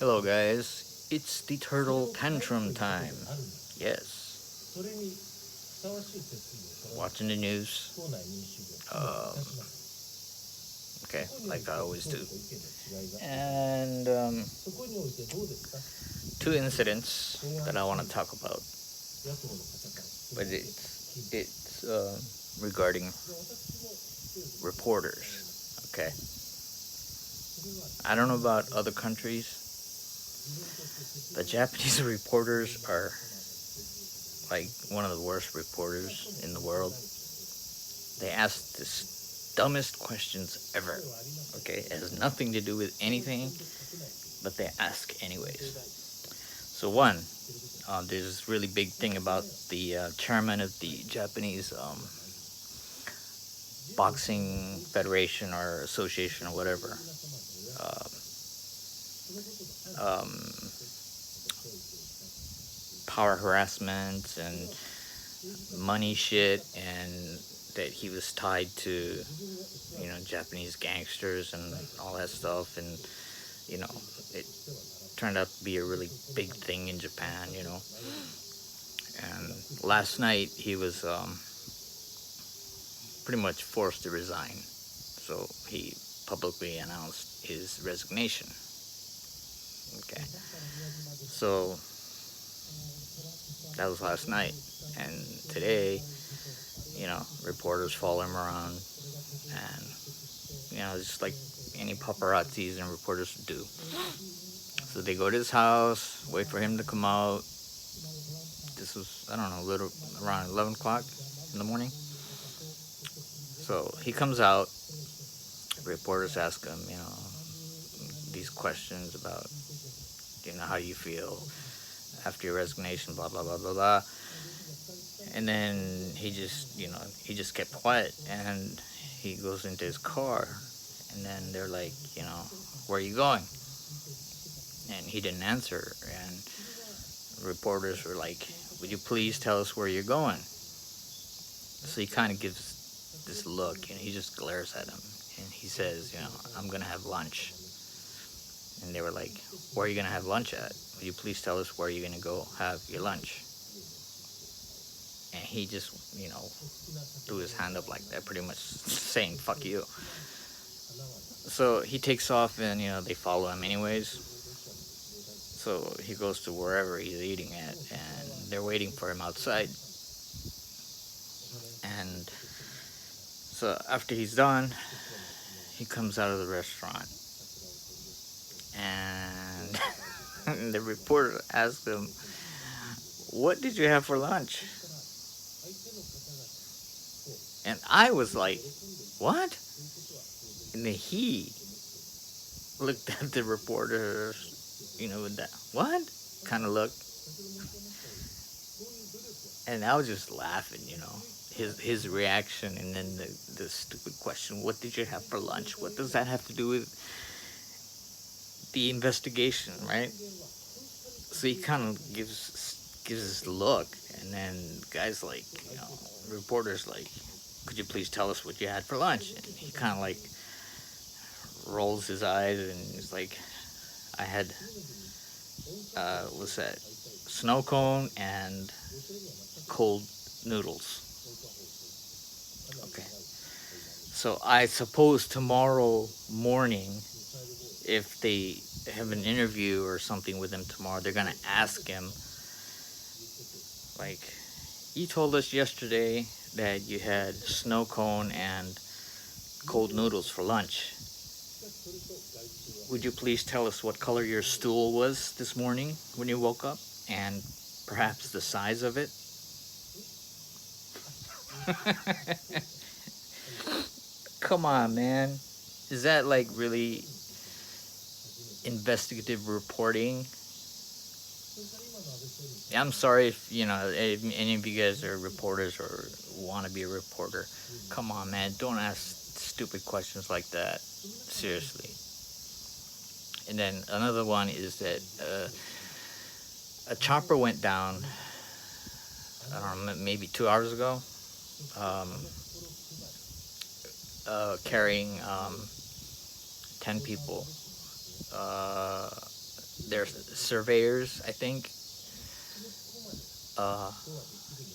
Hello, guys. It's the turtle tantrum time. Yes, watching the news. Um, okay, like I always do. And two incidents that I want to talk about, but it's regarding reporters. Okay, I don't know about other countries. The Japanese reporters are like one of the worst reporters in the world. They ask the dumbest questions ever. Okay, it has nothing to do with anything, but they ask anyways. So one, there's this really big thing about the chairman of the Japanese boxing federation or association or whatever. Um, um, Power harassment and money shit, and that he was tied to Japanese gangsters and all that stuff, and it turned out to be a really big thing in Japan. And last night he was pretty much forced to resign, so he publicly announced his resignation. Okay, so that was last night, and today, reporters follow him around, and just like any paparazzis and reporters do. So they go to his house, wait for him to come out. This was, I don't know, a little around 11 o'clock in the morning. So he comes out. Reporters ask him, these questions about, how you feel after your resignation, blah blah blah blah blah. And then he just kept quiet, and he goes into his car, and then they're like, where are you going? And he didn't answer, and reporters were like, would you please tell us where you're going? So he kind of gives this look, and he just glares at him, and he says, I'm gonna have lunch. And they were like, where are you gonna have lunch at? Would you please tell us where you're gonna go have your lunch? And he just, threw his hand up like that, pretty much saying, fuck you. So he takes off, and, they follow him anyways. So he goes to wherever he's eating at, and they're waiting for him outside. And so after he's done, he comes out of the restaurant, and the reporter asks him, what did you have for lunch? And I was like, what? And then he looked at the reporter, with that, what? Kind of look. And I was just laughing, his reaction, and then the stupid question, what did you have for lunch? What does that have to do with the investigation, right? So he kind of gives this look, and then the guy's like, reporter's like, could you please tell us what you had for lunch? And he kind of like rolls his eyes, and he's like, I had, what's that? Snow cone and cold noodles. Okay. So I suppose tomorrow morning, if they have an interview or something with him tomorrow, they're gonna ask him, like, you told us yesterday that you had snow cone and cold noodles for lunch. Would you please tell us what color your stool was this morning when you woke up, and perhaps the size of it? Come on, man. Is that like really investigative reporting? I'm sorry if any of you guys are reporters or want to be a reporter. Come on, man. Don't ask stupid questions like that. Seriously. And then another one is that a chopper went down, I don't know, maybe 2 hours ago, carrying 10 people. There's surveyors, I think, uh,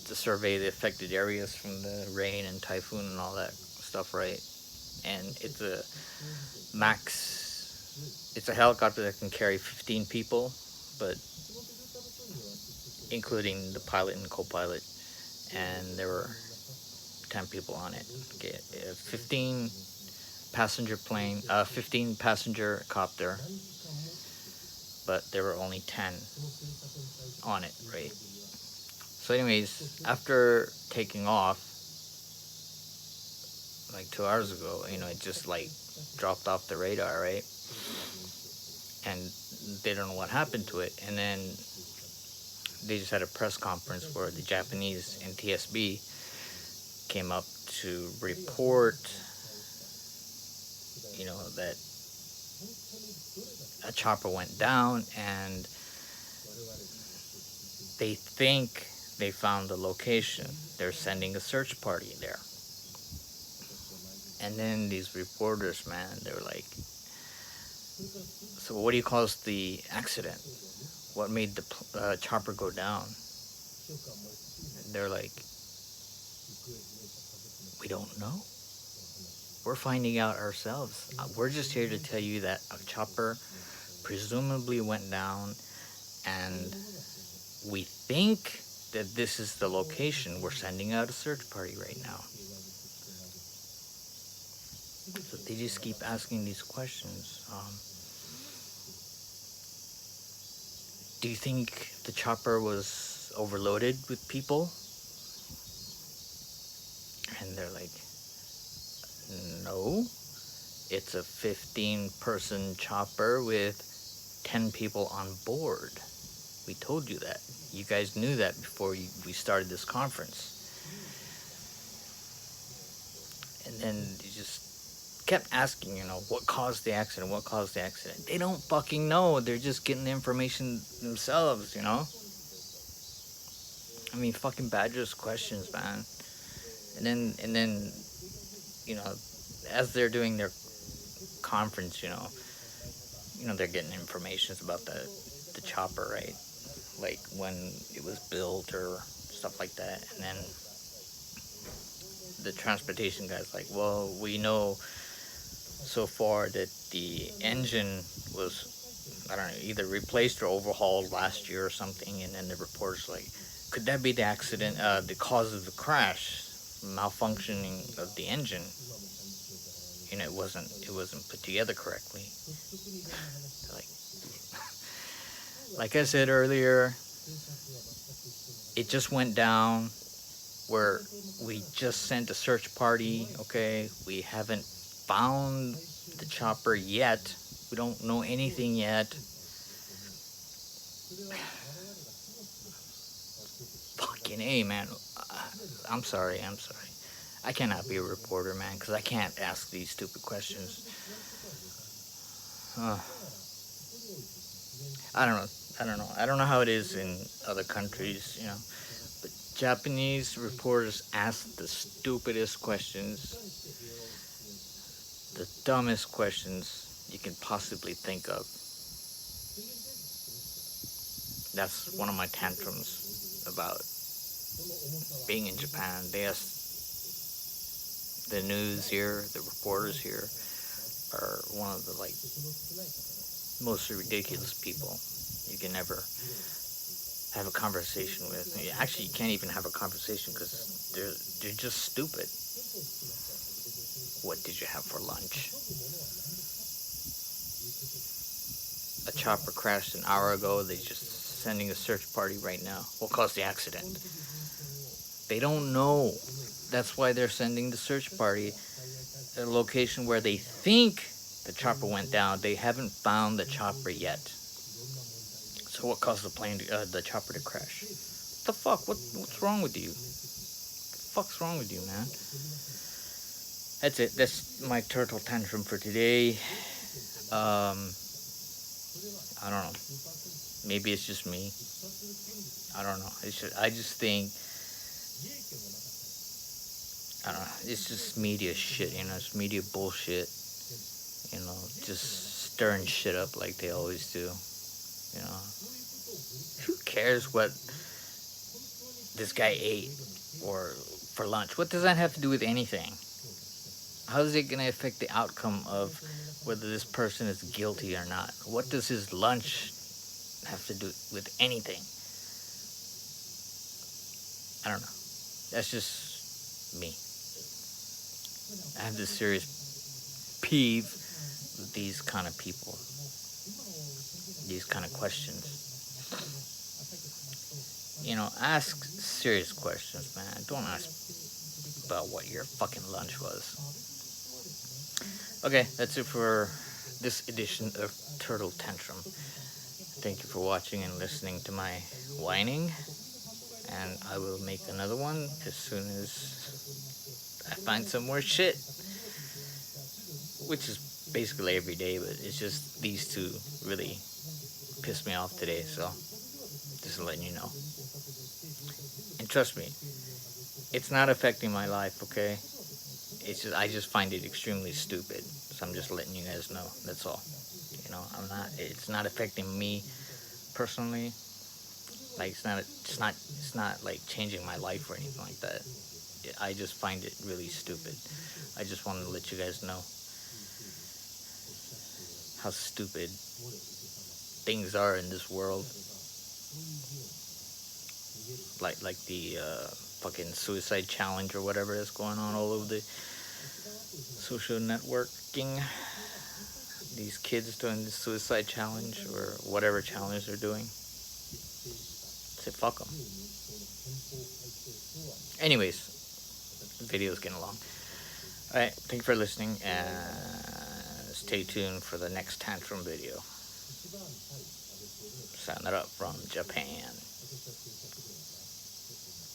to survey the affected areas from the rain and typhoon and all that stuff, right? And it's a max. It's a helicopter that can carry 15 people, but including the pilot and co-pilot, and there were 10 people on it. Okay, 15 passenger plane, 15 passenger copter, but there were only 10 on it, right? So, anyways, after taking off, like 2 hours ago, it just like dropped off the radar, right? And they don't know what happened to it. And then they just had a press conference where the Japanese NTSB came up to report, that a chopper went down, and they think they found the location. They're sending a search party there. And then these reporters, man, they were like, so what do you call the accident? What made the chopper go down? And they're like, we don't know. We're finding out ourselves. We're just here to tell you that a chopper presumably went down, and we think that this is the location. We're sending out a search party right now. So they just keep asking these questions. Do you think the chopper was overloaded with people? And they're like, no. It's a 15-person chopper with 10 people on board. We told you that. You guys knew that before we started this conference. And then you just kept asking, what caused the accident? What caused the accident? They don't fucking know. They're just getting the information themselves, I mean, fucking badgers questions, man. And then, as they're doing their conference, they're getting information about the chopper, right? Like when it was built or stuff like that. And then the transportation guy's like, well, we know so far that the engine was, I don't know, either replaced or overhauled last year or something. And then the reporter's like, could that be the accident, the cause of the crash, malfunctioning of the engine? It wasn't put together correctly. Like I said earlier, it just went down. We just sent a search party, okay? We haven't found the chopper yet. We don't know anything yet. Fucking A, man. I'm sorry. I cannot be a reporter, man, because I can't ask these stupid questions. I don't know. I don't know how it is in other countries, but Japanese reporters ask the stupidest questions, the dumbest questions you can possibly think of. That's one of my tantrums about being in Japan. They ask the news here, the reporters here are one of the most ridiculous people you can ever have a conversation with. Actually, you can't even have a conversation because they're just stupid. What did you have for lunch? A chopper crashed an hour ago. They're just sending a search party right now. What caused the accident? They don't know. That's why they're sending the search party at a location where they think the chopper went down. They haven't found the chopper yet. So what caused the chopper to crash? What the fuck? What's wrong with you? What the fuck's wrong with you, man? That's it. That's my turtle tantrum for today. I don't know. Maybe it's just me. I don't know. I just think, I don't know. It's just media shit, It's media bullshit. Just stirring shit up like they always do. You know, who cares what this guy ate or for lunch? What does that have to do with anything? How is it going to affect the outcome of whether this person is guilty or not? What does his lunch have to do with anything? I don't know. That's just me. I have this serious peeve with these kind of people, these kind of questions. You know, ask serious questions, man. Don't ask about what your fucking lunch was. Okay, that's it for this edition of Turtle Tantrum. Thank you for watching and listening to my whining. And I will make another one as soon as I find some more shit. Which is basically every day, but it's just these two really pissed me off today, so just letting you know. And trust me, it's not affecting my life, okay? It's just I just find it extremely stupid. So I'm just letting you guys know. That's all. You know, it's not affecting me personally. Like it's not like changing my life or anything like that. I just find it really stupid. I just wanted to let you guys know how stupid things are in this world. Like the fucking suicide challenge or whatever that's going on all over the social networking. These kids doing the suicide challenge or whatever challenge they're doing. Say fuck them. Anyways, the video's getting long. Alright, thank you for listening, and stay tuned for the next Tantrum video. Signing it up from Japan.